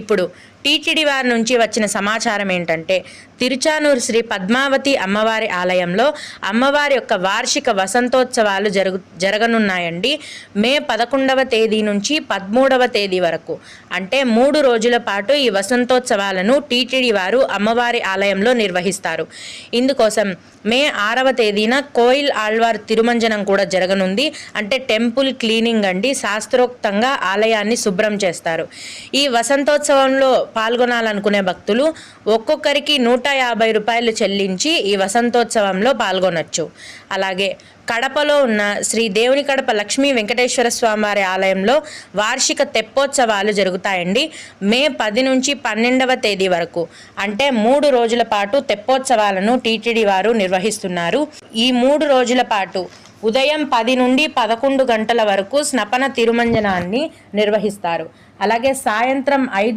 ఇప్పుడు టీటీడీ వారి నుంచి వచ్చిన సమాచారం ఏంటంటే, తిరుచానూరు శ్రీ పద్మావతి అమ్మవారి ఆలయంలో అమ్మవారి యొక్క వార్షిక వసంతోత్సవాలు జరగనున్నాయండి. మే 11వ తేదీ నుంచి 13వ తేదీ వరకు, అంటే 3 రోజుల పాటు ఈ వసంతోత్సవాలను టీటీడీ వారు అమ్మవారి ఆలయంలో నిర్వహిస్తారు. ఇందుకోసం మే 6వ తేదీన కోయిల్ ఆళ్వార్ తిరుమంజనం కూడా జరగనుంది. అంటే టెంపుల్ క్లీనింగ్ అండి. శాస్త్రోక్తంగా ఆలయాన్ని శుభ్రం చేస్తారు. ఈ వసంతోత్సవంలో పాల్గొనాలనుకునే భక్తులు ఒక్కొక్కరికి 150 రూపాయలు చెల్లించి ఈ వసంతోత్సవంలో పాల్గొనొచ్చు. అలాగే కడపలో ఉన్న శ్రీ దేవుని కడప లక్ష్మీ వెంకటేశ్వర స్వామివారి ఆలయంలో వార్షిక తెప్పోత్సవాలు జరుగుతాయండి. మే 10 నుంచి 12వ తేదీ వరకు, అంటే 3 రోజుల పాటు తెప్పోత్సవాలను టీటీడీ వారు నిర్వహిస్తున్నారు. ఈ 3 రోజుల పాటు ఉదయం 10 నుండి 11 గంటల వరకు స్నపన తిరుమంజనాన్ని నిర్వహిస్తారు. అలాగే సాయంత్రం 5